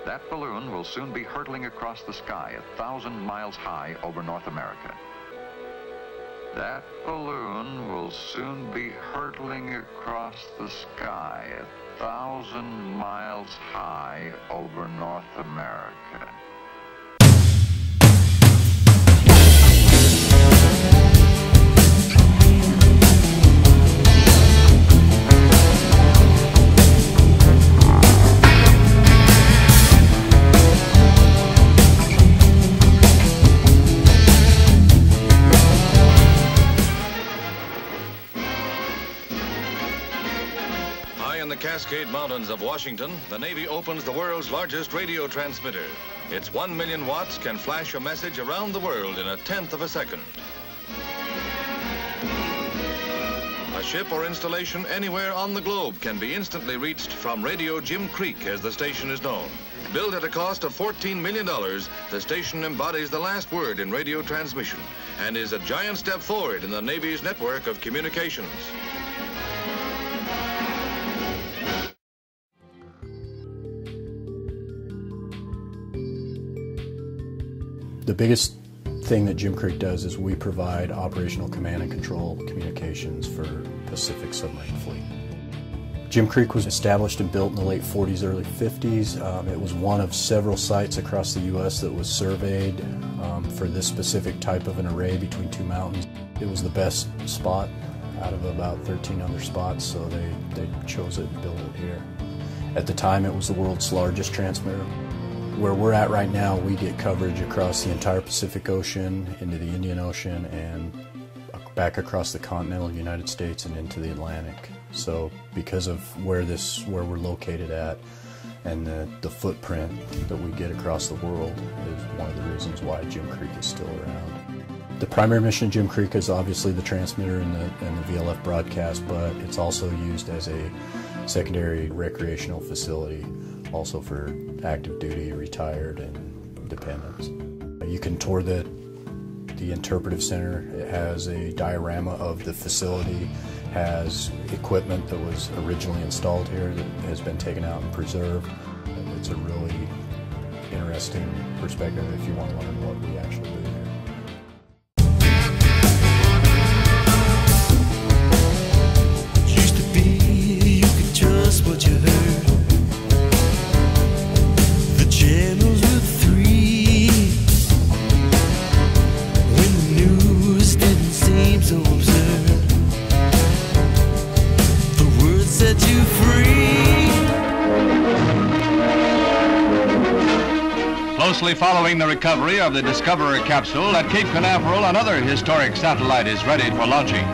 That balloon will soon be hurtling across the sky 1,000 miles high over North America. That balloon will soon be hurtling across the sky 1,000 miles high over North America. In the Cascade Mountains of Washington, the Navy opens the world's largest radio transmitter. Its 1 million watts can flash a message around the world in 1/10 of a second. A ship or installation anywhere on the globe can be instantly reached from Radio Jim Creek, as the station is known. Built at a cost of $14 million, the station embodies the last word in radio transmission and is a giant step forward in the Navy's network of communications. The biggest thing that Jim Creek does is we provide operational command and control communications for Pacific submarine fleet. Jim Creek was established and built in the late 40s, early 50s. It was one of several sites across the U.S. that was surveyed for this specific type of an array between two mountains. It was the best spot out of about 13 other spots, so they chose it and built it here. At the time, it was the world's largest transmitter. Where we're at right now, we get coverage across the entire Pacific Ocean, into the Indian Ocean, and back across the continental United States and into the Atlantic. So because of where we're located at and the footprint that we get across the world is one of the reasons why Jim Creek is still around. The primary mission of Jim Creek is obviously the transmitter and the VLF broadcast, but it's also used as a secondary recreational facility, also for active duty, retired, and dependents. You can tour the interpretive center. It has a diorama of the facility, has equipment that was originally installed here that has been taken out and preserved. It's a really interesting perspective if you want to learn what we actually do here. What you heard, the channels were 3 when the news didn't seem so absurd. The words set you free. Closely following the recovery of the Discoverer capsule at Cape Canaveral, another historic satellite is ready for launching.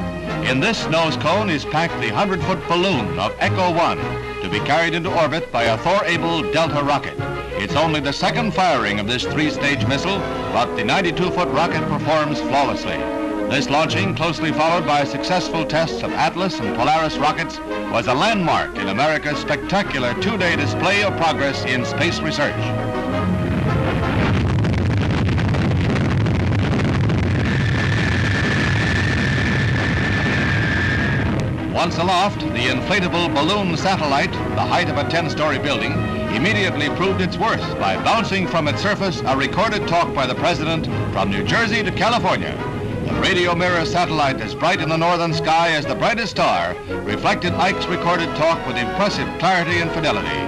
In this nose cone is packed the 100-foot balloon of Echo 1 to be carried into orbit by a Thor-able Delta rocket. It's only the second firing of this 3-stage missile, but the 92-foot rocket performs flawlessly. This launching, closely followed by successful tests of Atlas and Polaris rockets, was a landmark in America's spectacular 2-day display of progress in space research. Once aloft, the inflatable balloon satellite, the height of a 10-story building, immediately proved its worth by bouncing from its surface a recorded talk by the President from New Jersey to California. The radio mirror satellite, as bright in the northern sky as the brightest star, reflected Ike's recorded talk with impressive clarity and fidelity.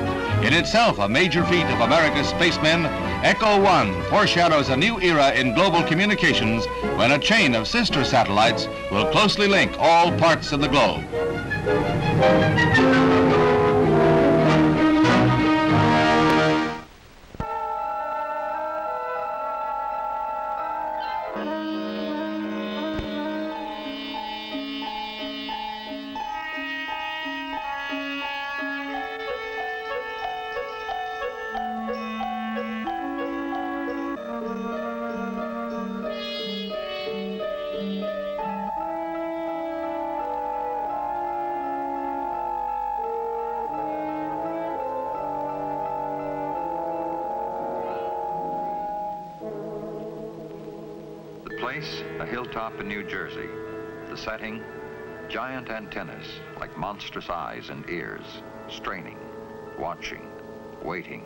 In itself a major feat of America's spacemen, Echo 1 foreshadows a new era in global communications when a chain of sister satellites will closely link all parts of the globe. Place, a hilltop in New Jersey. The setting, giant antennas like monstrous eyes and ears, straining, watching, waiting.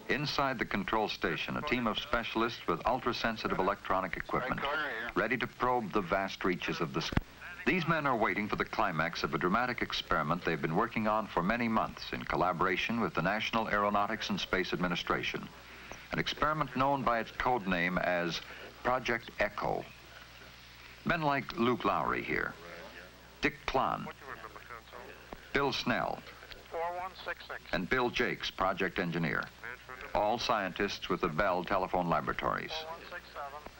Inside the control station, a team of specialists with ultra-sensitive electronic equipment, ready to probe the vast reaches of the sky. These men are waiting for the climax of a dramatic experiment they've been working on for many months in collaboration with the National Aeronautics and Space Administration, an experiment known by its code name as Project Echo. Men like Luke Lowry here, Dick Klon, Bill Snell, and Bill Jakes, project engineer, all scientists with the Bell telephone laboratories.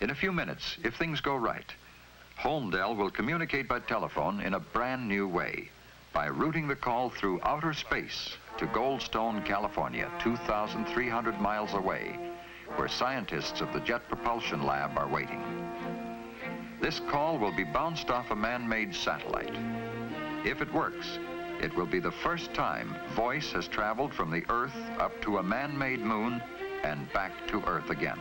In a few minutes, if things go right, Holmdel will communicate by telephone in a brand new way by routing the call through outer space to Goldstone, California, 2,300 miles away, where scientists of the Jet Propulsion Lab are waiting. This call will be bounced off a man-made satellite. If it works, it will be the first time voice has traveled from the Earth up to a man-made moon and back to Earth again.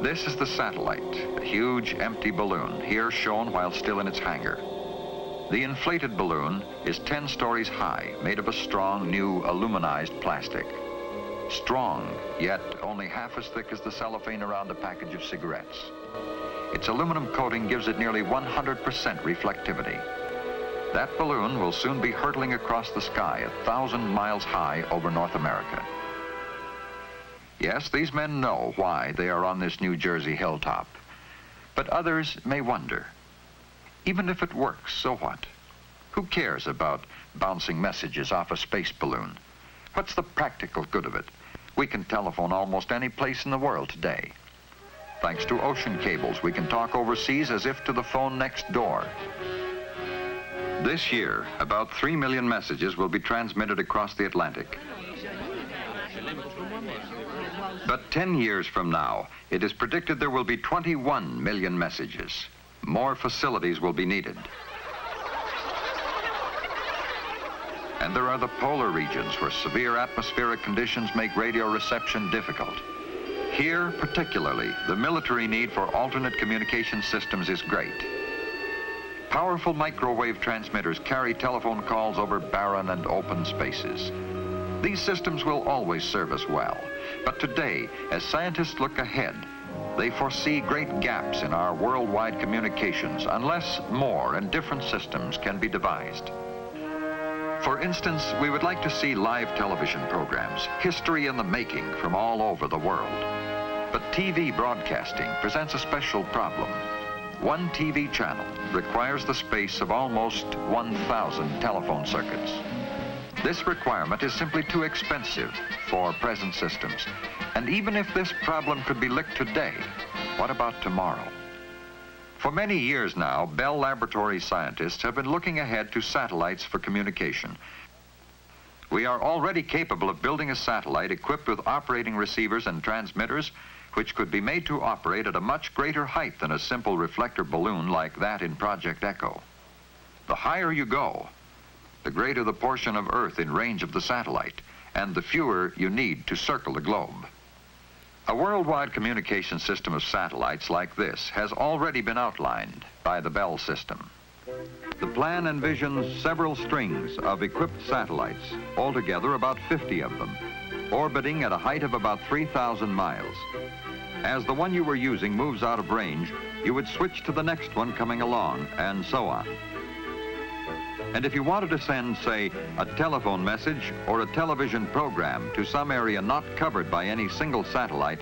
This is the satellite, a huge empty balloon, here shown while still in its hangar. The inflated balloon is 10 stories high, made of a strong, new aluminized plastic. Strong, yet only half as thick as the cellophane around a package of cigarettes. Its aluminum coating gives it nearly 100% reflectivity. That balloon will soon be hurtling across the sky 1,000 miles high over North America. Yes, these men know why they are on this New Jersey hilltop. But others may wonder, even if it works, so what? Who cares about bouncing messages off a space balloon? What's the practical good of it? We can telephone almost any place in the world today. Thanks to ocean cables, we can talk overseas as if to the phone next door. This year, about 3 million messages will be transmitted across the Atlantic. But 10 years from now, it is predicted there will be 21 million messages. More facilities will be needed. And there are the polar regions where severe atmospheric conditions make radio reception difficult. Here, particularly, the military need for alternate communication systems is great. Powerful microwave transmitters carry telephone calls over barren and open spaces. These systems will always serve us well, but today, as scientists look ahead, they foresee great gaps in our worldwide communications unless more and different systems can be devised. For instance, we would like to see live television programs, history in the making from all over the world. But TV broadcasting presents a special problem. One TV channel requires the space of almost 1,000 telephone circuits. This requirement is simply too expensive for present systems. And even if this problem could be licked today, what about tomorrow? For many years now, Bell Laboratories scientists have been looking ahead to satellites for communication. We are already capable of building a satellite equipped with operating receivers and transmitters, which could be made to operate at a much greater height than a simple reflector balloon like that in Project Echo. The higher you go, the greater the portion of Earth in range of the satellite, and the fewer you need to circle the globe. A worldwide communication system of satellites like this has already been outlined by the Bell system. The plan envisions several strings of equipped satellites, altogether about 50 of them, orbiting at a height of about 3,000 miles. As the one you were using moves out of range, you would switch to the next one coming along, and so on. And if you wanted to send, say, a telephone message or a television program to some area not covered by any single satellite,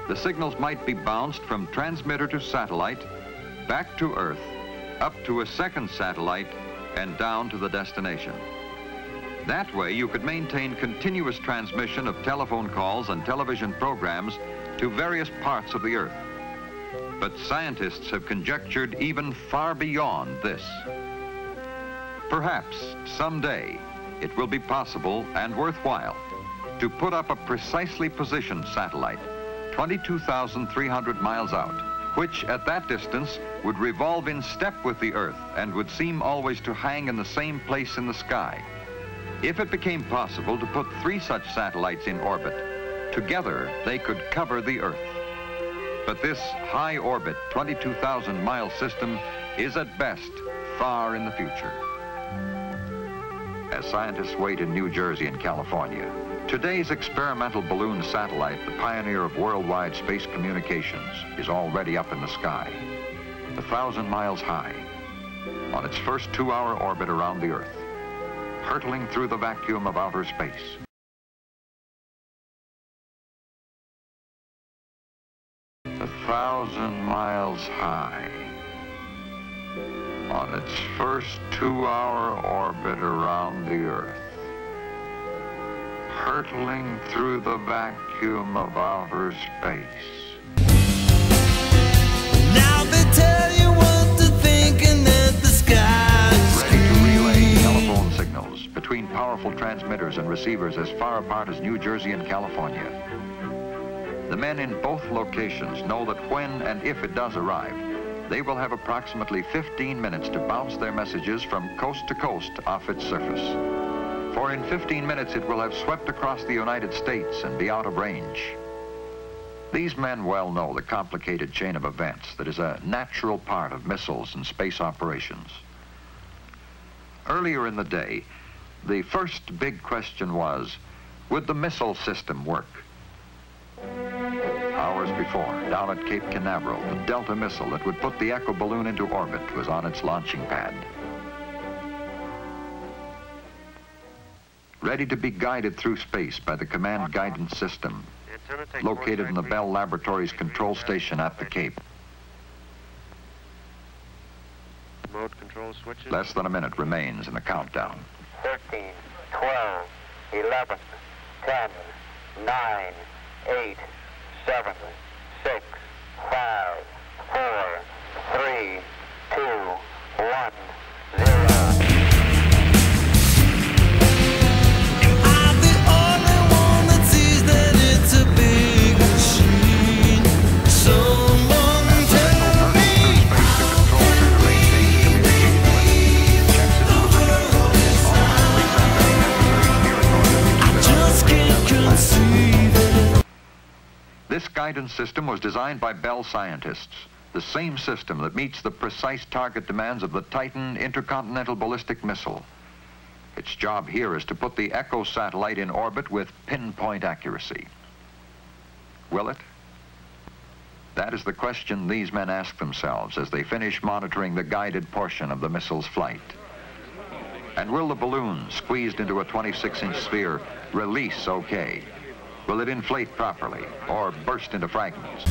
the signals might be bounced from transmitter to satellite, back to Earth, up to a second satellite, and down to the destination. That way, you could maintain continuous transmission of telephone calls and television programs to various parts of the Earth. But scientists have conjectured even far beyond this. Perhaps someday it will be possible and worthwhile to put up a precisely positioned satellite 22,300 miles out, which at that distance would revolve in step with the Earth and would seem always to hang in the same place in the sky. If it became possible to put 3 such satellites in orbit, together they could cover the Earth. But this high orbit 22,000 mile system is at best far in the future. As scientists wait in New Jersey and California, Today's experimental balloon satellite, the pioneer of worldwide space communications, is already up in the sky, 1,000 miles high, on its first 2-hour orbit around the Earth, hurtling through the vacuum of outer space. A 1,000 miles high, on its first 2-hour orbit around the Earth, hurtling through the vacuum of outer space. Now they tell you what to think and that the sky's Ready to relay telephone signals between powerful transmitters and receivers as far apart as New Jersey and California. The men in both locations know that when and if it does arrive, they will have approximately 15 minutes to bounce their messages from coast to coast off its surface. For in 15 minutes it will have swept across the United States and be out of range. These men well know the complicated chain of events that is a natural part of missiles and space operations. Earlier in the day, the first big question was, would the missile system work? Hours before, down at Cape Canaveral, the Delta missile that would put the Echo balloon into orbit was on its launching pad. Ready to be guided through space by the command guidance system, located in the Bell Laboratories control station at the Cape. Mode control switches. Less than a minute remains in the countdown. 13, 12, 11, 10, 9, 8, 7, 6, 5, 4, 3, 2, 1, 0. I'm the only one that sees that it's a big machine. Someone tell me I just can't conceive it. This guidance system was designed by Bell scientists, the same system that meets the precise target demands of the Titan intercontinental ballistic missile. Its job here is to put the Echo satellite in orbit with pinpoint accuracy. Will it? That is the question these men ask themselves as they finish monitoring the guided portion of the missile's flight. And will the balloon, squeezed into a 26-inch sphere, release okay? Will it inflate properly or burst into fragments?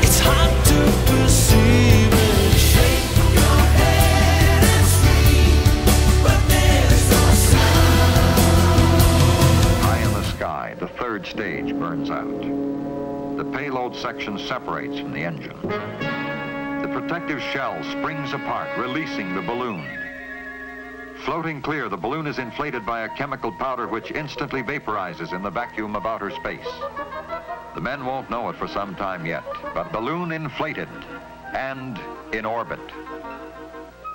It's hard to perceive it. Shake your head and scream, but there's no sound. High in the sky, the third stage burns out. The payload section separates from the engine. The protective shell springs apart, releasing the balloon. Floating clear, the balloon is inflated by a chemical powder which instantly vaporizes in the vacuum of outer space. The men won't know it for some time yet, but balloon inflated and in orbit.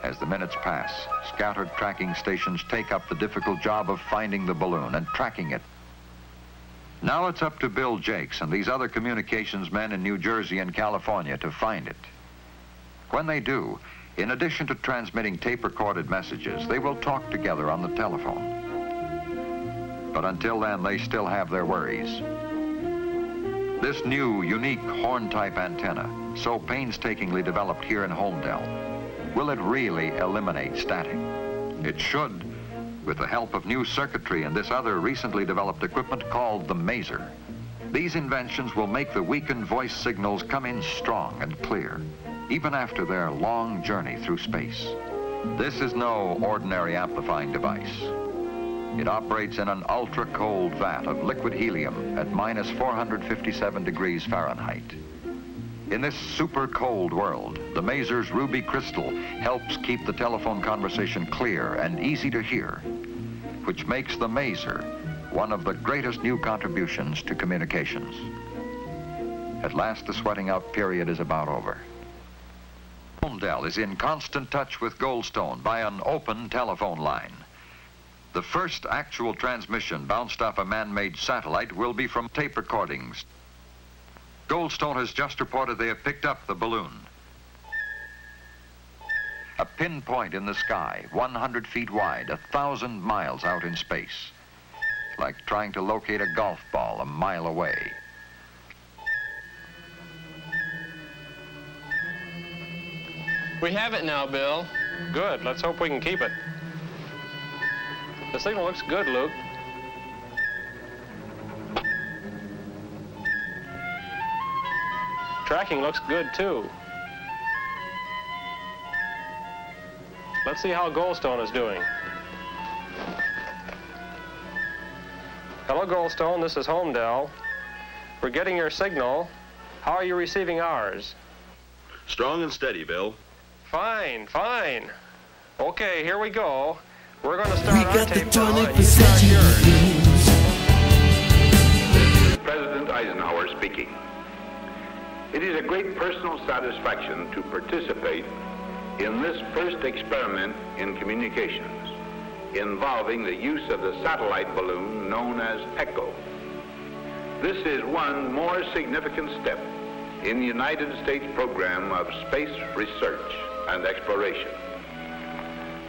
As the minutes pass, scattered tracking stations take up the difficult job of finding the balloon and tracking it. Now it's up to Bill Jakes and these other communications men in New Jersey and California to find it. When they do, in addition to transmitting tape-recorded messages, they will talk together on the telephone. But until then, they still have their worries. This new, unique horn-type antenna, so painstakingly developed here in Holmdel, will it really eliminate static? It should, with the help of new circuitry and this other recently developed equipment called the maser. These inventions will make the weakened voice signals come in strong and clear, even after their long journey through space. This is no ordinary amplifying device. It operates in an ultra-cold vat of liquid helium at minus 457 degrees Fahrenheit. In this super cold world, the maser's ruby crystal helps keep the telephone conversation clear and easy to hear, which makes the maser one of the greatest new contributions to communications. At last, the sweating out period is about over. Holmdel is in constant touch with Goldstone by an open telephone line. The first actual transmission bounced off a man-made satellite will be from tape recordings. Goldstone has just reported they have picked up the balloon. A pinpoint in the sky, 100 feet wide, 1,000 miles out in space. Like trying to locate a golf ball a mile away. We have it now, Bill. Good. Let's hope we can keep it. The signal looks good, Luke. Tracking looks good, too. Let's see how Goldstone is doing. Hello, Goldstone. This is Homedale. We're getting your signal. How are you receiving ours? Strong and steady, Bill. Fine, fine. Okay, here we go. We're going to start our tape now, and you for start yours. President Eisenhower speaking. It is a great personal satisfaction to participate in this first experiment in communications involving the use of the satellite balloon known as ECHO. This is one more significant step in the United States program of space research and exploration.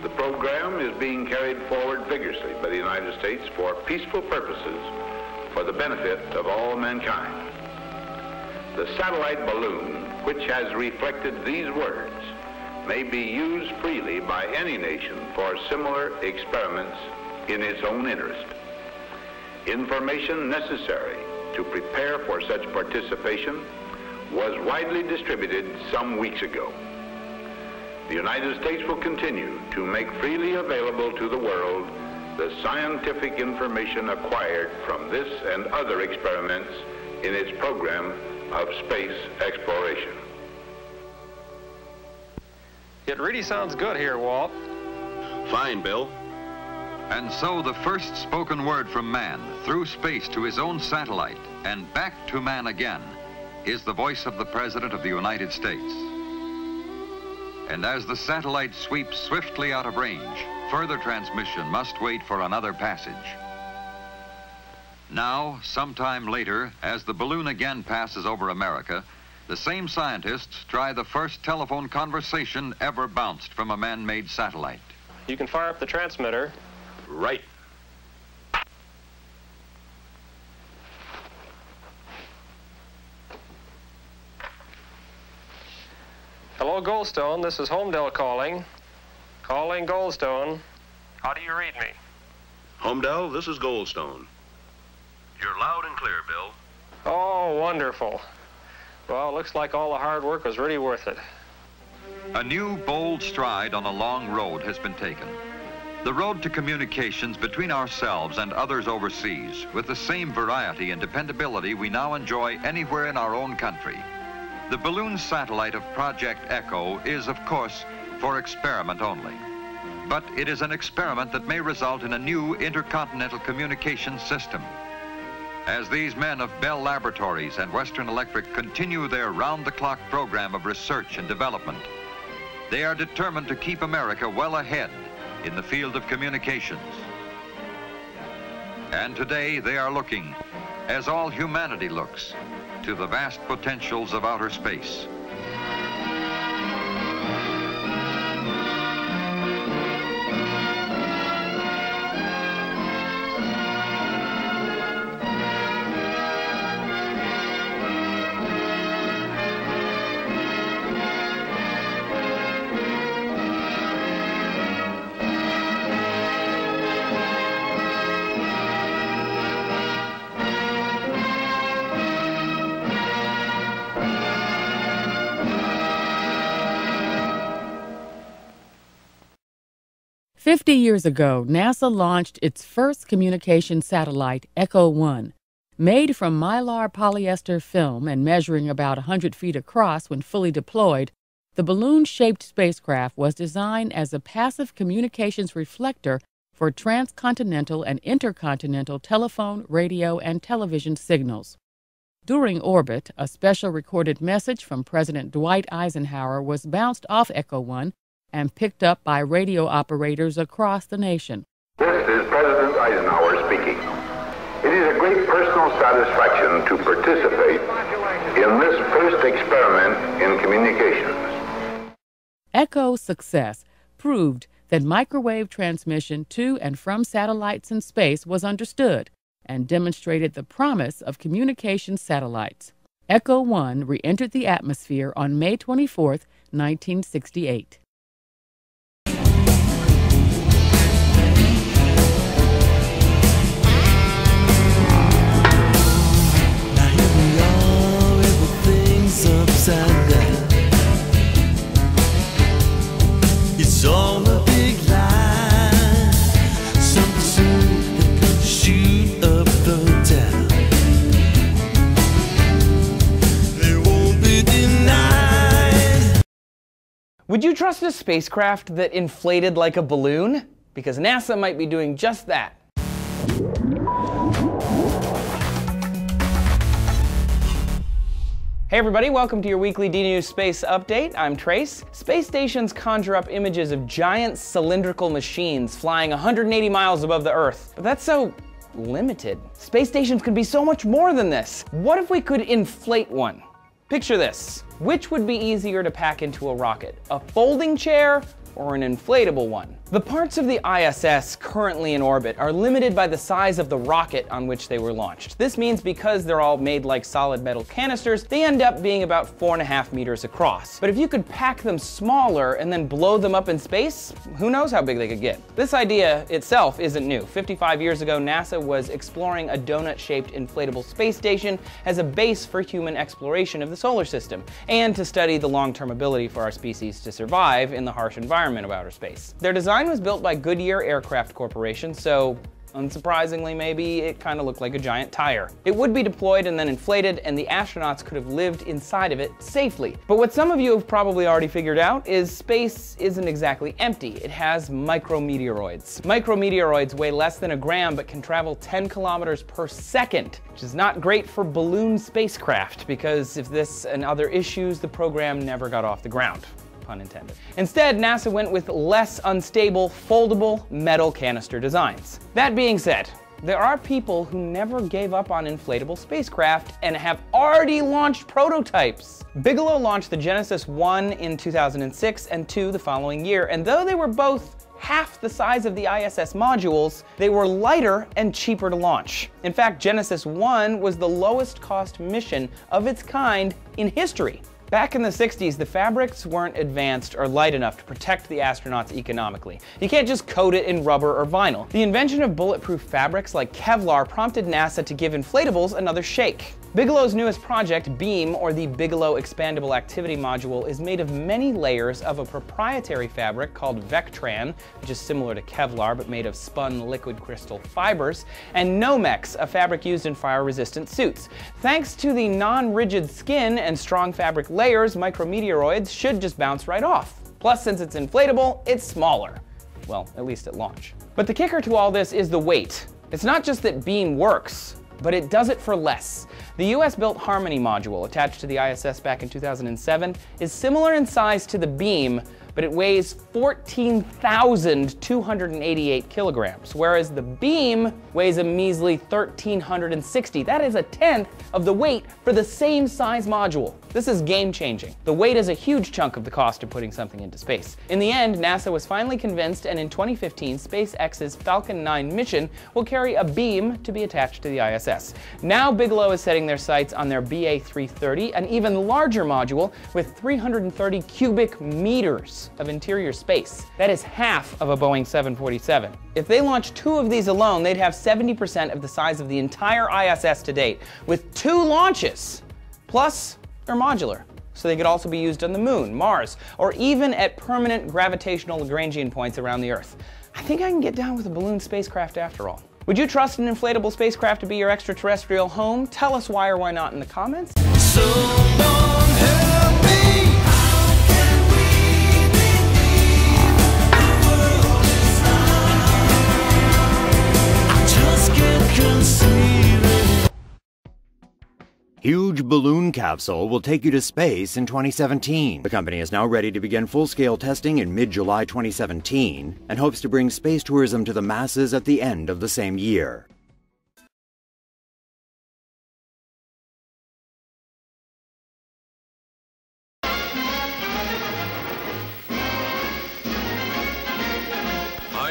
The program is being carried forward vigorously by the United States for peaceful purposes for the benefit of all mankind. The satellite balloon, which has reflected these words, may be used freely by any nation for similar experiments in its own interest. Information necessary to prepare for such participation was widely distributed some weeks ago. The United States will continue to make freely available to the world the scientific information acquired from this and other experiments in its program of space exploration. It really sounds good here, Walt. Fine, Bill. And so the first spoken word from man through space to his own satellite and back to man again is the voice of the President of the United States. And as the satellite sweeps swiftly out of range, further transmission must wait for another passage. Now, sometime later, as the balloon again passes over America, the same scientists try the first telephone conversation ever bounced from a man-made satellite. You can fire up the transmitter. Right. Hello, Goldstone. This is Homedale calling. Calling Goldstone. How do you read me? Homedale, this is Goldstone. You're loud and clear, Bill. Oh, wonderful. Well, it looks like all the hard work was really worth it. A new, bold stride on a long road has been taken. The road to communications between ourselves and others overseas with the same variety and dependability we now enjoy anywhere in our own country. The balloon satellite of Project ECHO is, of course, for experiment only. But it is an experiment that may result in a new intercontinental communication system. As these men of Bell Laboratories and Western Electric continue their round-the-clock program of research and development, they are determined to keep America well ahead in the field of communications. And today they are looking, as all humanity looks, to the vast potentials of outer space. "50 years ago, NASA launched its first communication satellite, ECHO-1. Made from mylar polyester film and measuring about 100 feet across when fully deployed, the balloon-shaped spacecraft was designed as a passive communications reflector for transcontinental and intercontinental telephone, radio, and television signals. During orbit, a special recorded message from President Dwight Eisenhower was bounced off ECHO-1 and picked up by radio operators across the nation." This is President Eisenhower speaking. It is a great personal satisfaction to participate in this first experiment in communications. ECHO's success proved that microwave transmission to and from satellites in space was understood and demonstrated the promise of communication satellites. ECHO 1 re-entered the atmosphere on May 24, 1968. Upside down. It's all a big lie. Something soon that could shoot up the town. They won't be denied. Would you trust a spacecraft that inflated like a balloon? Because NASA might be doing just that. Hey everybody, welcome to your weekly DNews Space Update. I'm Trace. Space stations conjure up images of giant cylindrical machines flying 180 miles above the Earth. But that's so limited. Space stations could be so much more than this. What if we could inflate one? Picture this. Which would be easier to pack into a rocket? A folding chair or an inflatable one? The parts of the ISS currently in orbit are limited by the size of the rocket on which they were launched. This means because they're all made like solid metal canisters, they end up being about 4.5 meters across. But if you could pack them smaller and then blow them up in space, who knows how big they could get. This idea itself isn't new. 55 years ago, NASA was exploring a donut-shaped inflatable space station as a base for human exploration of the solar system, and to study the long-term ability for our species to survive in the harsh environment of outer space. Their design was built by Goodyear Aircraft Corporation, so unsurprisingly maybe it kind of looked like a giant tire. It would be deployed and then inflated, and the astronauts could have lived inside of it safely. But what some of you have probably already figured out is space isn't exactly empty. It has micrometeoroids. Micrometeoroids weigh less than a gram but can travel 10 kilometers per second, which is not great for balloon spacecraft, because if this and other issues, the program never got off the ground. Pun intended. Instead, NASA went with less unstable, foldable metal canister designs. That being said, there are people who never gave up on inflatable spacecraft and have already launched prototypes. Bigelow launched the Genesis 1 in 2006 and 2 the following year, and though they were both half the size of the ISS modules, they were lighter and cheaper to launch. In fact, Genesis 1 was the lowest cost mission of its kind in history. Back in the 60s, the fabrics weren't advanced or light enough to protect the astronauts economically. You can't just coat it in rubber or vinyl. The invention of bulletproof fabrics like Kevlar prompted NASA to give inflatables another shake. Bigelow's newest project, BEAM, or the Bigelow Expandable Activity Module, is made of many layers of a proprietary fabric called Vectran, which is similar to Kevlar but made of spun liquid crystal fibers, and Nomex, a fabric used in fire-resistant suits. Thanks to the non-rigid skin and strong fabric layers, micrometeoroids should just bounce right off. Plus, since it's inflatable, it's smaller. Well, at least at launch. But the kicker to all this is the weight. It's not just that BEAM works, but it does it for less. The US-built Harmony module, attached to the ISS back in 2007, is similar in size to the BEAM, but it weighs 14,288 kilograms, whereas the BEAM weighs a measly 1,360. That is a tenth of the weight for the same size module. This is game-changing. The weight is a huge chunk of the cost of putting something into space. In the end, NASA was finally convinced, and in 2015, SpaceX's Falcon 9 mission will carry a beam to be attached to the ISS. Now Bigelow is setting their sights on their BA-330, an even larger module with 330 cubic meters of interior space. That is half of a Boeing 747. If they launch 2 of these alone, they'd have 70% of the size of the entire ISS to date, with 2 launches. Plus, they're modular, so they could also be used on the Moon, Mars, or even at permanent gravitational Lagrangian points around the Earth. I think I can get down with a balloon spacecraft after all. Would you trust an inflatable spacecraft to be your extraterrestrial home? Tell us why or why not in the comments. Someone help me. How can we believe the world is not? I just can't conceive it. Huge balloon capsule will take you to space in 2017. The company is now ready to begin full-scale testing in mid-July 2017 and hopes to bring space tourism to the masses at the end of the same year.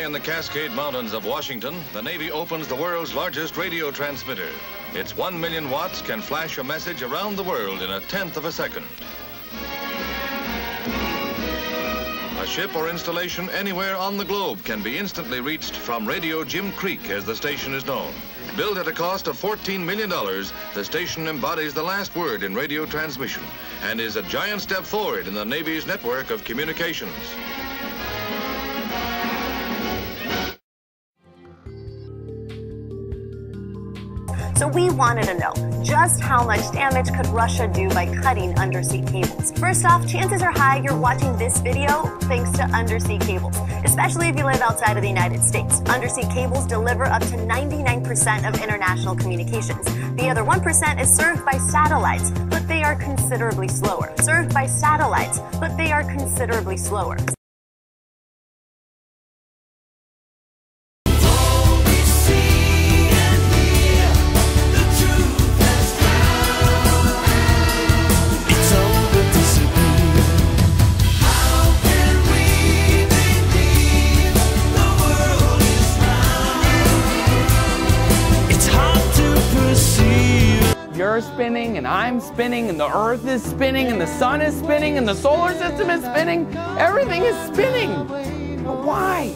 in the Cascade Mountains of Washington, the Navy opens the world's largest radio transmitter. Its 1 million watts can flash a message around the world in 1/10 of a second. A ship or installation anywhere on the globe can be instantly reached from Radio Jim Creek, as the station is known. Built at a cost of $14 million, the station embodies the last word in radio transmission and is a giant step forward in the Navy's network of communications. So we wanted to know just how much damage could Russia do by cutting undersea cables. First off, chances are high you're watching this video thanks to undersea cables, especially if you live outside of the United States. Undersea cables deliver up to 99% of international communications. The other 1% is served by satellites, but they are considerably slower. Served by satellites, but they are considerably slower. You're spinning, and I'm spinning, and the Earth is spinning, and the sun is spinning, and the solar system is spinning. Everything is spinning. But why?